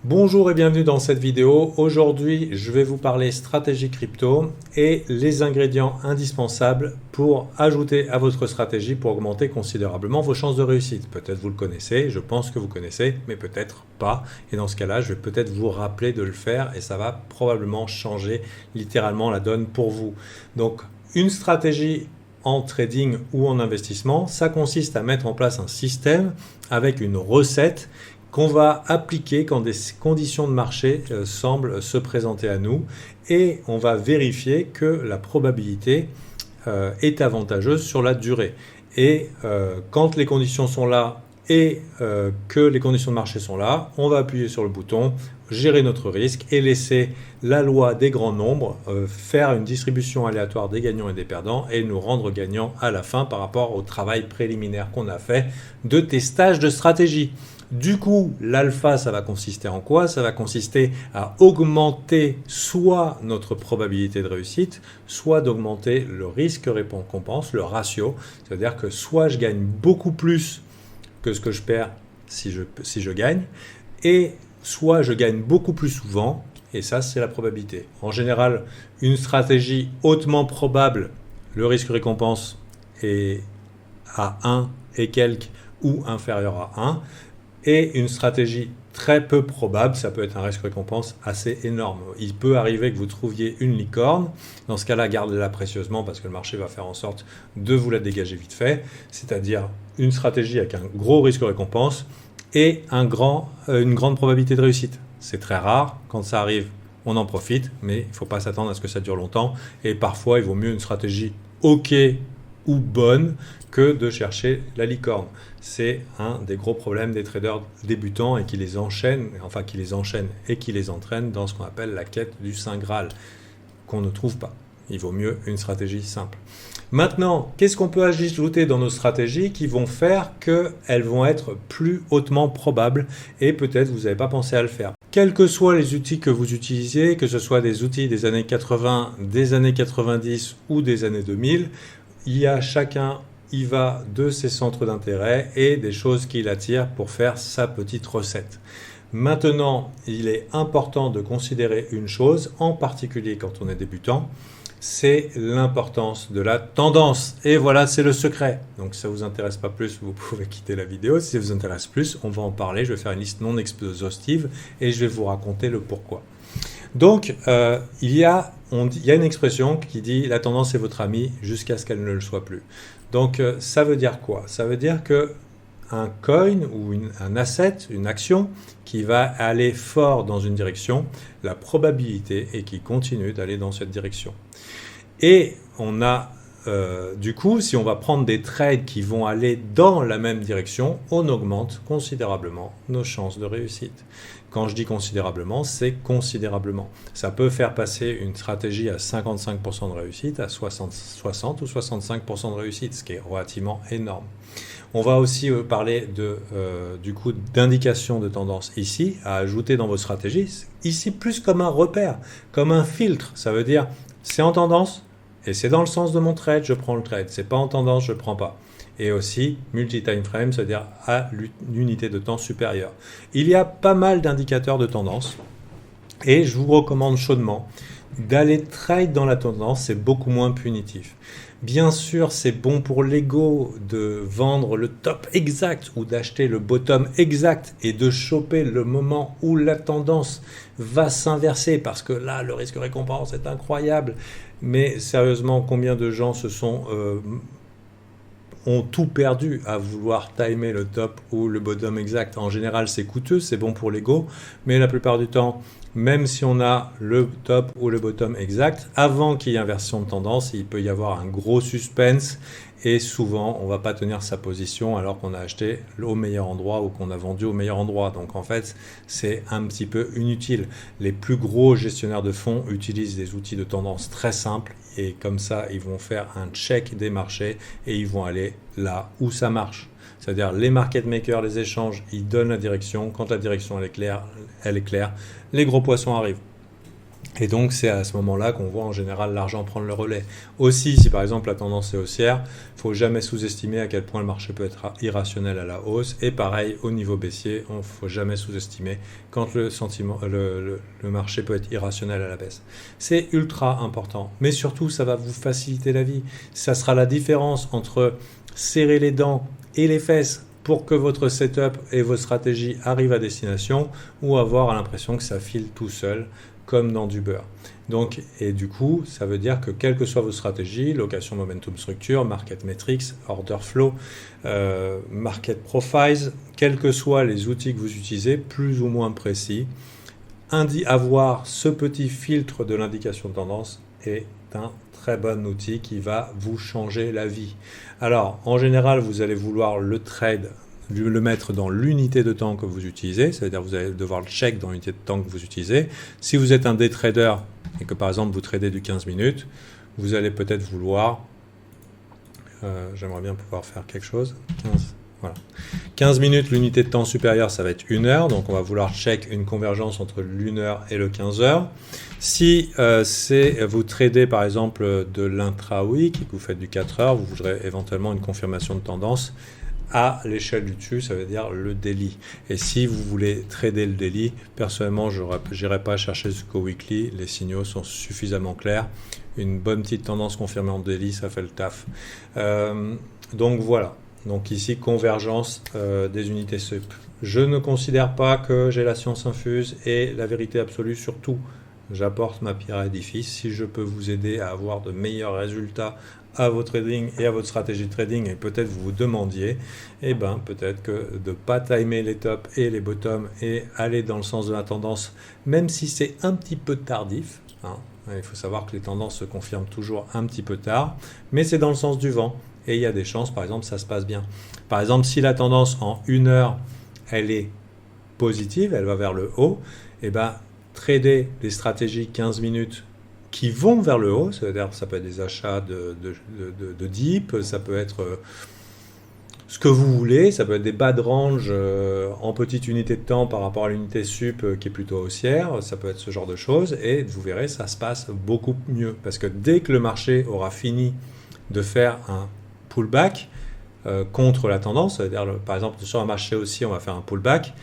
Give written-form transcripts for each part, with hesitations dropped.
Bonjour et bienvenue dans cette vidéo. Aujourd'hui, je vais vous parler stratégie crypto et les ingrédients indispensables pour ajouter à votre stratégie pour augmenter considérablement vos chances de réussite. Peut-être vous le connaissez, je pense que vous connaissez, mais peut-être pas. Et dans ce cas-là, je vais peut-être vous rappeler de le faire et ça va probablement changer littéralement la donne pour vous. Donc, une stratégie en trading ou en investissement, ça consiste à mettre en place un système avec une recette qu'on va appliquer quand des conditions de marché semblent se présenter à nous et on va vérifier que la probabilité est avantageuse sur la durée. Et quand les conditions sont là et que les conditions de marché sont là, on va appuyer sur le bouton gérer notre risque et laisser la loi des grands nombres faire une distribution aléatoire des gagnants et des perdants et nous rendre gagnants à la fin par rapport au travail préliminaire qu'on a fait de testage de stratégie. Du coup, l'alpha, ça va consister en quoi? Ça va consister à augmenter soit notre probabilité de réussite, soit d'augmenter le risque récompense, le ratio. C'est-à-dire que soit je gagne beaucoup plus que ce que je perds si je gagne, et soit je gagne beaucoup plus souvent, et ça, c'est la probabilité. En général, une stratégie hautement probable, le risque récompense est à 1 et quelques ou inférieur à 1. Et une stratégie très peu probable, ça peut être un risque récompense assez énorme. Il peut arriver que vous trouviez une licorne. Dans ce cas-là, gardez-la précieusement parce que le marché va faire en sorte de vous la dégager vite fait. C'est-à-dire une stratégie avec un gros risque récompense et une grande probabilité de réussite. C'est très rare. Quand ça arrive, on en profite, mais il ne faut pas s'attendre à ce que ça dure longtemps. Et parfois, il vaut mieux une stratégie OK ou bonne que de chercher la licorne. C'est un des gros problèmes des traders débutants et qui les enchaînent et qui les entraînent dans ce qu'on appelle la quête du Saint Graal, qu'on ne trouve pas. Il vaut mieux une stratégie simple. Maintenant, qu'est-ce qu'on peut ajouter dans nos stratégies qui vont faire qu'elles vont être plus hautement probables et peut-être vous n'avez pas pensé à le faire. Quels que soient les outils que vous utilisez, que ce soit des outils des années 80, des années 90 ou des années 2000, chacun y va de ses centres d'intérêt et des choses qui l'attirent pour faire sa petite recette. Maintenant, il est important de considérer une chose, en particulier quand on est débutant, c'est l'importance de la tendance. Et voilà, c'est le secret. Donc si ça ne vous intéresse pas plus, vous pouvez quitter la vidéo. Si ça vous intéresse plus, on va en parler. Je vais faire une liste non exhaustive et je vais vous raconter le pourquoi. Donc, il y a une expression qui dit « la tendance est votre amie jusqu'à ce qu'elle ne le soit plus ». Donc, ça veut dire quoi? Ça veut dire qu'un coin ou un asset, une action qui va aller fort dans une direction, la probabilité est qu'il continue d'aller dans cette direction. Et on a, du coup, si on va prendre des trades qui vont aller dans la même direction, on augmente considérablement nos chances de réussite. Quand je dis considérablement, c'est considérablement. Ça peut faire passer une stratégie à 55% de réussite à 60 ou 65% de réussite, ce qui est relativement énorme. On va aussi parler du coup d'indication de tendance ici, à ajouter dans vos stratégies. Ici, plus comme un repère, comme un filtre. Ça veut dire, c'est en tendance et c'est dans le sens de mon trade, je prends le trade. C'est pas en tendance, je ne prends pas. Et aussi multi-time frame, c'est-à-dire à l'unité de temps supérieure. Il y a pas mal d'indicateurs de tendance et je vous recommande chaudement d'aller trade dans la tendance, c'est beaucoup moins punitif. Bien sûr, c'est bon pour l'ego de vendre le top exact ou d'acheter le bottom exact et de choper le moment où la tendance va s'inverser parce que là, le risque récompense est incroyable. Mais sérieusement, combien de gens ont tout perdu à vouloir timer le top ou le bottom exact? En général, c'est coûteux, c'est bon pour l'ego, mais la plupart du temps, même si on a le top ou le bottom exact, avant qu'il y ait inversion de tendance, il peut y avoir un gros suspense et souvent, on ne va pas tenir sa position alors qu'on a acheté au meilleur endroit ou qu'on a vendu au meilleur endroit. Donc en fait, c'est un petit peu inutile. Les plus gros gestionnaires de fonds utilisent des outils de tendance très simples et comme ça, ils vont faire un check des marchés et ils vont aller là où ça marche. C'est-à-dire les market makers, les échanges, ils donnent la direction. Quand la direction elle est claire, les gros poissons arrivent. Et donc, c'est à ce moment-là qu'on voit en général l'argent prendre le relais. Aussi, si par exemple la tendance est haussière, il ne faut jamais sous-estimer à quel point le marché peut être irrationnel à la hausse. Et pareil, au niveau baissier, il ne faut jamais sous-estimer quand le marché peut être irrationnel à la baisse. C'est ultra important. Mais surtout, ça va vous faciliter la vie. Ça sera la différence entre serrer les dents et les fesses pour que votre setup et vos stratégies arrivent à destination, ou avoir l'impression que ça file tout seul, comme dans du beurre. Donc, et du coup, ça veut dire que quelles que soient vos stratégies, location, momentum, structure, market metrics, order flow, market profiles, quels que soient les outils que vous utilisez, plus ou moins précis, avoir ce petit filtre de l'indication de tendance est un très bon outil qui va vous changer la vie. Alors, en général, vous allez vouloir le trade, le mettre dans l'unité de temps que vous utilisez, c'est-à-dire vous allez devoir le check dans l'unité de temps que vous utilisez. Si vous êtes un day trader et que par exemple vous tradez du 15 minutes, vous allez peut-être vouloir, j'aimerais bien pouvoir faire quelque chose, 15 minutes, l'unité de temps supérieure, ça va être 1 heure, donc on va vouloir check une convergence entre l'1 heure et le 15 heures. Si vous tradez par exemple de l'intra-week et que vous faites du 4 heures, vous voudrez éventuellement une confirmation de tendance à l'échelle du dessus, ça veut dire le daily. Et si vous voulez trader le daily, personnellement, je n'irai pas chercher jusqu'au weekly, les signaux sont suffisamment clairs. Une bonne petite tendance confirmée en daily, ça fait le taf. Donc voilà. Donc ici, convergence des unités sup. Je ne considère pas que j'ai la science infuse et la vérité absolue sur tout. J'apporte ma pierre à l'édifice. Si je peux vous aider à avoir de meilleurs résultats à votre trading et à votre stratégie de trading, et peut-être vous vous demandiez, peut-être que de ne pas timer les tops et les bottoms et aller dans le sens de la tendance, même si c'est un petit peu tardif, il faut savoir que les tendances se confirment toujours un petit peu tard, mais c'est dans le sens du vent, et il y a des chances, par exemple, ça se passe bien. Par exemple, si la tendance en 1 heure, elle est positive, elle va vers le haut, trader des stratégies 15 minutes qui vont vers le haut, c'est-à-dire ça peut être des achats de dip, ça peut être ce que vous voulez, ça peut être des bas de range en petite unité de temps par rapport à l'unité sup qui est plutôt haussière, ça peut être ce genre de choses, et vous verrez, ça se passe beaucoup mieux, parce que dès que le marché aura fini de faire un pullback contre la tendance, c'est-à-dire par exemple sur un marché haussier, on va faire un pullback.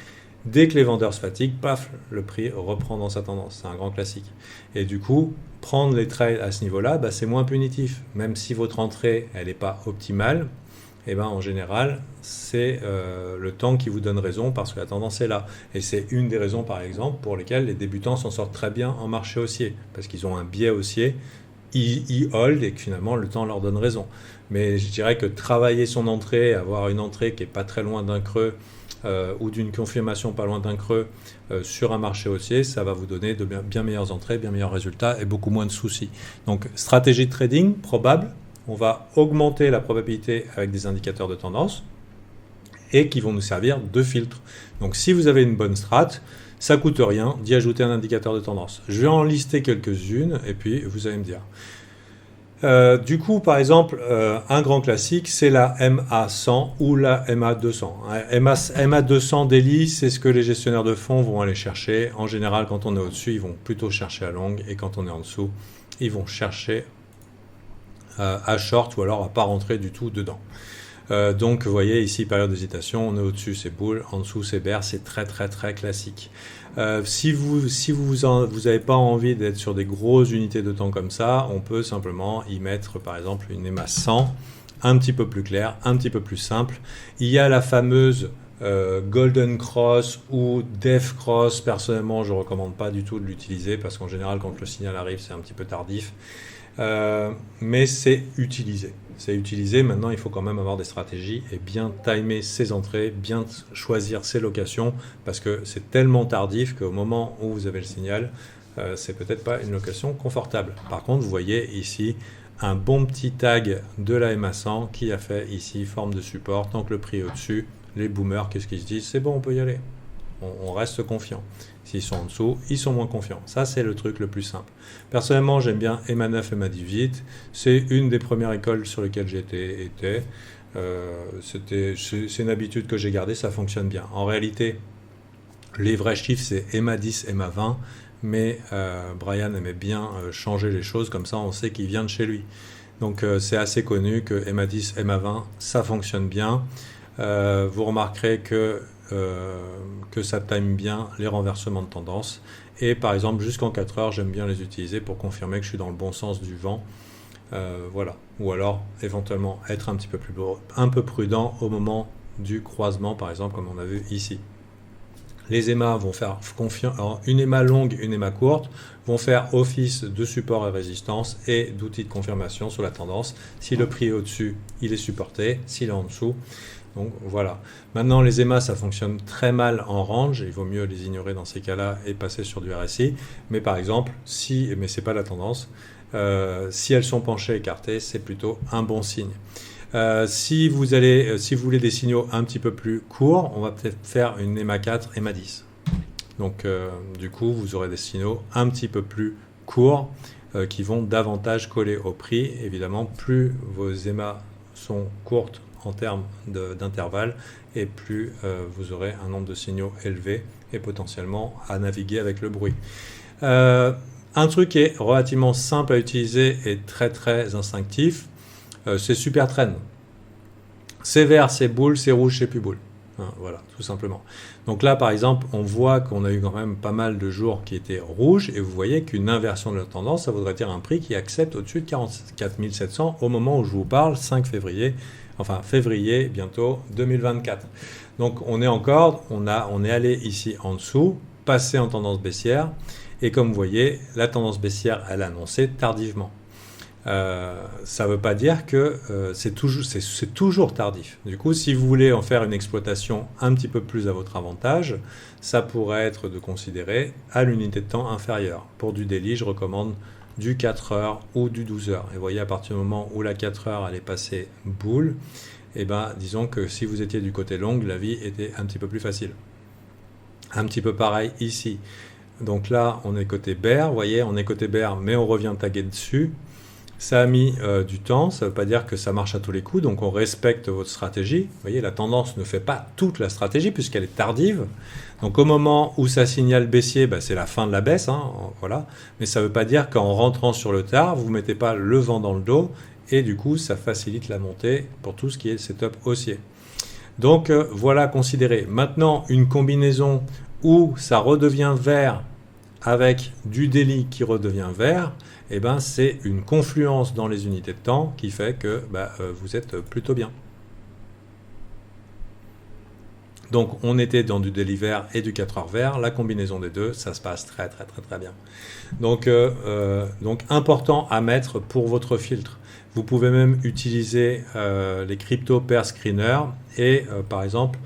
Dès que les vendeurs se fatiguent, paf, le prix reprend dans sa tendance. C'est un grand classique. Et du coup, prendre les trades à ce niveau-là, c'est moins punitif. Même si votre entrée, elle n'est pas optimale, en général, c'est le temps qui vous donne raison parce que la tendance est là. Et c'est une des raisons, par exemple, pour lesquelles les débutants s'en sortent très bien en marché haussier. Parce qu'ils ont un biais haussier, ils hold et que finalement, le temps leur donne raison. Mais je dirais que travailler son entrée, avoir une entrée qui n'est pas très loin d'un creux, ou d'une confirmation pas loin d'un creux sur un marché haussier, ça va vous donner de bien meilleures entrées, bien meilleurs résultats et beaucoup moins de soucis. Donc stratégie de trading probable, on va augmenter la probabilité avec des indicateurs de tendance et qui vont nous servir de filtre. Donc si vous avez une bonne strat, ça coûte rien d'y ajouter un indicateur de tendance. Je vais en lister quelques-unes et puis vous allez me dire. Du coup, par exemple, un grand classique, c'est la MA100 ou la MA200. MA200 daily, c'est ce que les gestionnaires de fonds vont aller chercher. En général, quand on est au-dessus, ils vont plutôt chercher à long, et quand on est en dessous, ils vont chercher à short ou alors à pas rentrer du tout dedans. Donc, vous voyez ici, période d'hésitation, on est au-dessus, c'est bull, en dessous, c'est bear, c'est très très très classique. Si vous n'avez pas envie d'être sur des grosses unités de temps comme ça, on peut simplement y mettre par exemple une EMA 100, un petit peu plus claire, un petit peu plus simple. Il y a la fameuse Golden Cross ou Death Cross. Personnellement, je ne recommande pas du tout de l'utiliser parce qu'en général, quand le signal arrive, c'est un petit peu tardif. Mais c'est utilisé. C'est utilisé. Maintenant, il faut quand même avoir des stratégies et bien timer ses entrées, bien choisir ses locations parce que c'est tellement tardif qu'au moment où vous avez le signal, c'est peut-être pas une location confortable. Par contre, vous voyez ici un bon petit tag de la MA100 qui a fait ici forme de support. Tant que le prix est au-dessus, les boomers, qu'est-ce qu'ils se disent? C'est bon, on peut y aller. On reste confiant. S'ils sont en dessous, ils sont moins confiants. Ça, c'est le truc le plus simple. Personnellement, j'aime bien EMA9, EMA18. C'est une des premières écoles sur lesquelles j'ai été. C'est une habitude que j'ai gardée, ça fonctionne bien. En réalité, les vrais chiffres, c'est EMA10, EMA20. mais Brian aimait bien changer les choses, comme ça on sait qu'il vient de chez lui. Donc c'est assez connu que MA10, MA20, ça fonctionne bien. Vous remarquerez que ça time bien les renversements de tendance. Et par exemple, jusqu'en 4 heures, j'aime bien les utiliser pour confirmer que je suis dans le bon sens du vent. Voilà. Ou alors, éventuellement, être un peu prudent au moment du croisement, par exemple, comme on a vu ici. Les EMA vont faire une EMA longue, une EMA courte, vont faire office de support et résistance et d'outil de confirmation sur la tendance. Si le prix est au-dessus, il est supporté. S'il est en dessous, donc voilà. Maintenant, les EMA, ça fonctionne très mal en range. Il vaut mieux les ignorer dans ces cas-là et passer sur du RSI. Mais par exemple, mais c'est pas la tendance, si elles sont penchées écartées, c'est plutôt un bon signe. Si vous voulez des signaux un petit peu plus courts, on va peut-être faire une EMA 4, EMA 10. Donc du coup, vous aurez des signaux un petit peu plus courts qui vont davantage coller au prix. Évidemment, plus vos EMA sont courtes en termes d'intervalle et plus vous aurez un nombre de signaux élevé et potentiellement à naviguer avec le bruit. Un truc qui est relativement simple à utiliser et très très instinctif, c'est Super Trend. C'est vert, c'est boule, c'est rouge, c'est plus boule. Voilà, tout simplement. Donc là, par exemple, on voit qu'on a eu quand même pas mal de jours qui étaient rouges et vous voyez qu'une inversion de la tendance, ça voudrait dire un prix qui accepte au-dessus de 44 700 au moment où je vous parle, 5 février, enfin février bientôt 2024. Donc on est allé ici en dessous, passé en tendance baissière et comme vous voyez, la tendance baissière, elle a annoncé tardivement. Ça ne veut pas dire que c'est toujours tardif. Du coup, si vous voulez en faire une exploitation un petit peu plus à votre avantage, ça pourrait être de considérer à l'unité de temps inférieure. Pour du daily, je recommande du 4 heures ou du 12 heures. Et vous voyez, à partir du moment où la 4 heures elle est passée boule, et ben, disons que si vous étiez du côté long, la vie était un petit peu plus facile. Un petit peu pareil ici. Donc là, on est côté bear, vous voyez, on est côté bear, mais on revient taguer dessus. Ça a mis du temps, ça ne veut pas dire que ça marche à tous les coups, donc on respecte votre stratégie. Vous voyez, la tendance ne fait pas toute la stratégie puisqu'elle est tardive. Donc au moment où ça signale baissier, c'est la fin de la baisse, voilà. Mais ça ne veut pas dire qu'en rentrant sur le tard, vous ne mettez pas le vent dans le dos et du coup, ça facilite la montée pour tout ce qui est setup haussier. Donc voilà à considérer. Maintenant, une combinaison où ça redevient vert avec du daily qui redevient vert, eh ben, c'est une confluence dans les unités de temps qui fait que vous êtes plutôt bien. Donc on était dans du daily vert et du 4 heures vert, la combinaison des deux, ça se passe très très très très bien. Donc important à mettre pour votre filtre. Vous pouvez même utiliser les crypto pair screeners et par exemple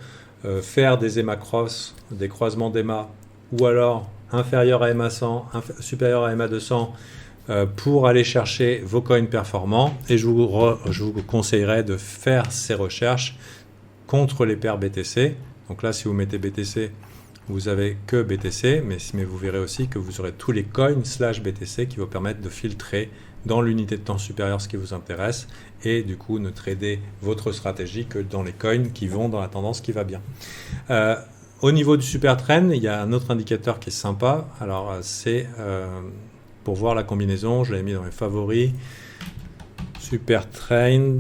faire des EMA cross, des croisements d'EMA ou alors inférieur à EMA 100, supérieur à EMA 200 pour aller chercher vos coins performants et je vous conseillerais de faire ces recherches contre les paires BTC. Donc là, si vous mettez BTC, vous avez que BTC, mais vous verrez aussi que vous aurez tous les coins /BTC qui vous permettent de filtrer dans l'unité de temps supérieure ce qui vous intéresse et du coup ne trader votre stratégie que dans les coins qui vont dans la tendance qui va bien. Au niveau du super trend, il y a un autre indicateur qui est sympa. Alors c'est pour voir la combinaison, je l'avais mis dans mes favoris. Super trend,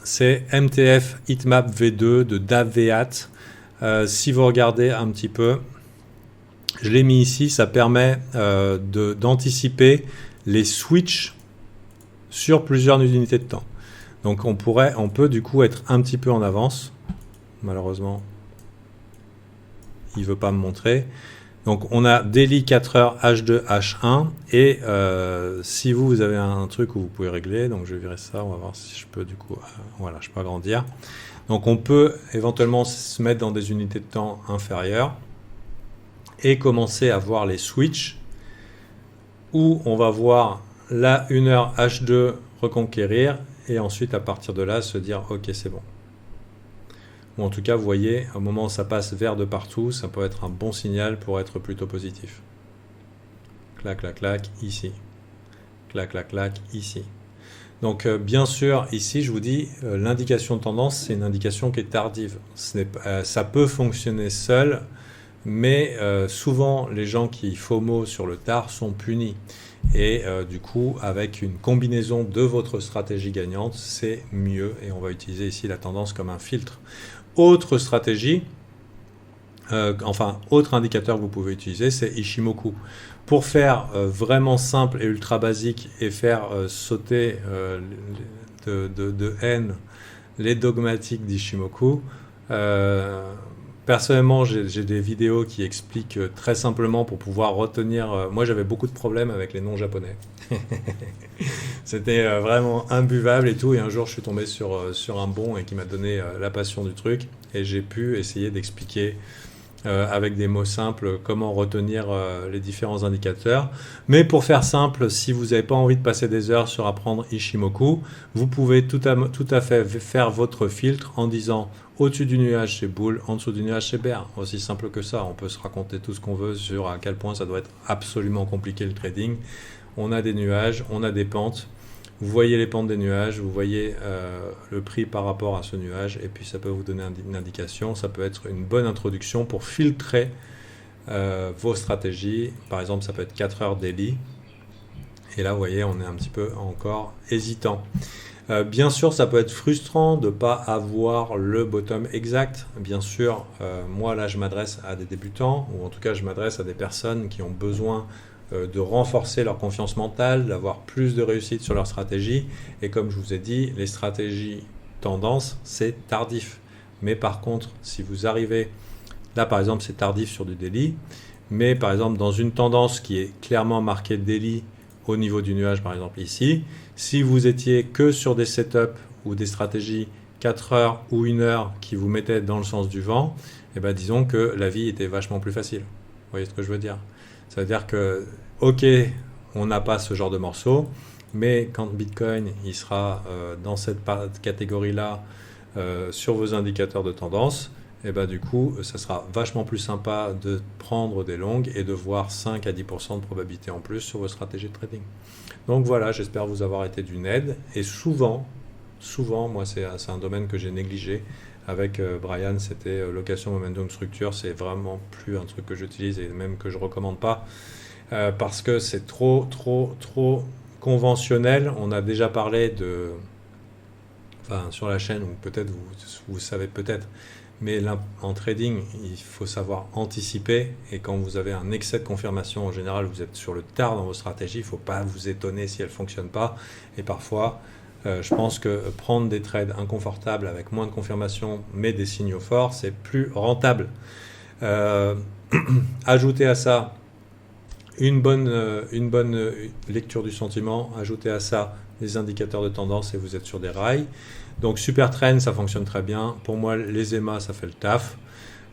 c'est MTF Heatmap V2 de DAVEAT. Si vous regardez un petit peu, je l'ai mis ici, ça permet d'anticiper les switches sur plusieurs unités de temps. Donc on peut du coup être un petit peu en avance. Malheureusement, il ne veut pas me montrer. Donc on a daily 4 heures H2, H1 et si vous avez un truc où vous pouvez régler, donc je vais virer ça, on va voir si je peux du coup, voilà, je peux agrandir. Donc on peut éventuellement se mettre dans des unités de temps inférieures et commencer à voir les switches où on va voir la 1 heure H2 reconquérir et ensuite à partir de là se dire ok c'est bon. Ou en tout cas vous voyez au moment où ça passe vert de partout, ça peut être un bon signal pour être plutôt positif. Clac clac clac ici. Clac clac clac ici. Donc bien sûr ici je vous dis l'indication de tendance c'est une indication qui est tardive. Ça peut fonctionner seul Mais souvent, les gens qui FOMO sur le tard sont punis. Et du coup, avec une combinaison de votre stratégie gagnante, c'est mieux. Et on va utiliser ici la tendance comme un filtre. Autre stratégie, autre indicateur que vous pouvez utiliser, c'est Ishimoku. Pour faire vraiment simple et ultra basique et faire sauter de haine les dogmatiques d'Ishimoku, personnellement, j'ai des vidéos qui expliquent très simplement pour pouvoir retenir. Moi, j'avais beaucoup de problèmes avec les noms japonais. C'était vraiment imbuvable et tout. Et un jour, je suis tombé sur un bon et qui m'a donné la passion du truc. Et j'ai pu essayer d'expliquer avec des mots simples comment retenir les différents indicateurs. Mais pour faire simple, si vous n'avez pas envie de passer des heures sur apprendre Ishimoku, vous pouvez tout à fait faire votre filtre en disant au-dessus du nuage c'est boule, en dessous du nuage c'est bear. Aussi simple que ça. On peut se raconter tout ce qu'on veut sur à quel point ça doit être absolument compliqué le trading. On a des nuages, on a des pentes. Vous voyez les pentes des nuages, vous voyez le prix par rapport à ce nuage, et puis ça peut vous donner une indication. Ça peut être une bonne introduction pour filtrer vos stratégies. Par exemple, ça peut être 4 heures daily. Et là, vous voyez, on est un petit peu encore hésitant. Bien sûr, ça peut être frustrant de ne pas avoir le bottom exact. Bien sûr, moi là, je m'adresse à des débutants, ou en tout cas, je m'adresse à des personnes qui ont besoin de renforcer leur confiance mentale, d'avoir plus de réussite sur leur stratégie. Et comme je vous ai dit, les stratégies tendance, c'est tardif. Mais par contre, si vous arrivez, là par exemple, c'est tardif sur du daily, mais par exemple, dans une tendance qui est clairement marquée daily au niveau du nuage, par exemple ici, si vous étiez que sur des setups ou des stratégies 4 heures ou 1 heure qui vous mettaient dans le sens du vent, eh ben, disons que la vie était vachement plus facile. Vous voyez ce que je veux dire ? Ça veut dire que, ok, on n'a pas ce genre de morceau, mais quand Bitcoin il sera dans cette catégorie-là sur vos indicateurs de tendance, et ben du coup, ça sera vachement plus sympa de prendre des longues et de voir 5 à 10% de probabilité en plus sur vos stratégies de trading. Donc voilà, j'espère vous avoir été d'une aide. Et souvent, moi c'est un domaine que j'ai négligé. Avec Brian, c'était location, momentum, structure. C'est vraiment plus un truc que j'utilise et même que je ne recommande pas parce que c'est trop conventionnel. On a déjà parlé sur la chaîne, ou peut-être vous savez peut-être, mais en trading, il faut savoir anticiper. Et quand vous avez un excès de confirmation, en général, vous êtes sur le tard dans vos stratégies. Il ne faut pas vous étonner si elles ne fonctionnent pas. Et parfois, je pense que prendre des trades inconfortables avec moins de confirmation, mais des signaux forts, c'est plus rentable. Ajoutez à ça une bonne lecture du sentiment. Ajoutez à ça des indicateurs de tendance et vous êtes sur des rails. Donc Super Trend, ça fonctionne très bien. Pour moi, les EMA, ça fait le taf.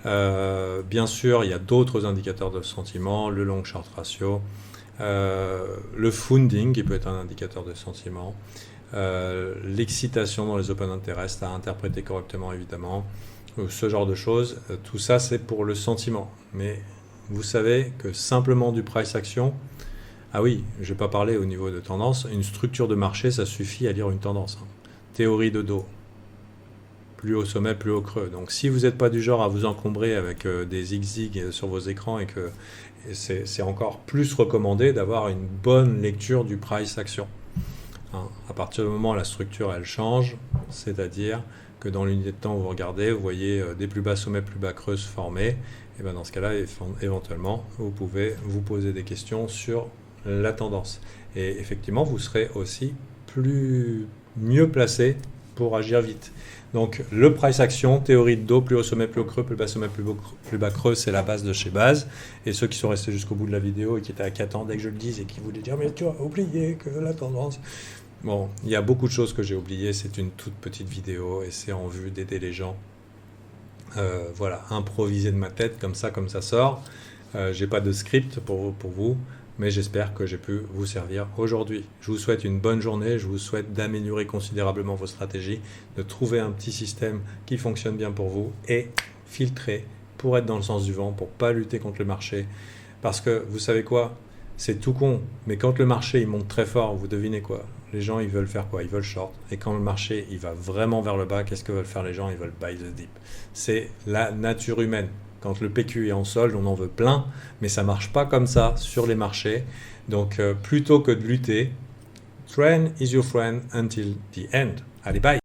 Bien sûr, il y a d'autres indicateurs de sentiment, le long short ratio, le funding qui peut être un indicateur de sentiment. L'excitation dans les open interest à interpréter correctement évidemment, ce genre de choses, tout ça c'est pour le sentiment. Mais vous savez que simplement du price action, ah oui, je vais pas parler au niveau de tendance, une structure de marché ça suffit à lire une tendance. Théorie de dos, plus haut sommet, plus haut creux. Donc si vous n'êtes pas du genre à vous encombrer avec des zigzags sur vos écrans, et que c'est encore plus recommandé d'avoir une bonne lecture du price action. À partir du moment où la structure elle change, c'est-à-dire que dans l'unité de temps où vous regardez, vous voyez des plus bas sommets, plus bas creux se former, et bien dans ce cas-là, éventuellement, vous pouvez vous poser des questions sur la tendance. Et effectivement, vous serez aussi mieux placé pour agir vite. Donc le price action, théorie de dos, plus haut sommet, plus haut creux, plus bas sommet, plus bas creux, c'est la base de chez base. Et ceux qui sont restés jusqu'au bout de la vidéo et qui attendaient que je le dise et qui voulaient dire mais tu as oublié que la tendance... Bon, il y a beaucoup de choses que j'ai oubliées, c'est une toute petite vidéo et c'est en vue d'aider les gens. Voilà, improviser de ma tête, comme ça sort. J'ai pas de script pour vous, mais j'espère que j'ai pu vous servir aujourd'hui. Je vous souhaite une bonne journée, je vous souhaite d'améliorer considérablement vos stratégies, de trouver un petit système qui fonctionne bien pour vous et filtrer pour être dans le sens du vent, pour pas lutter contre le marché. Parce que vous savez quoi ? C'est tout con, mais quand le marché il monte très fort, vous devinez quoi ? Les gens ils veulent faire quoi ? Ils veulent short. Et quand le marché il va vraiment vers le bas, qu'est-ce que veulent faire les gens ? Ils veulent buy the dip. C'est la nature humaine. Quand le PQ est en solde, on en veut plein, mais ça marche pas comme ça sur les marchés. Donc plutôt que de lutter, trend is your friend until the end. Allez, bye!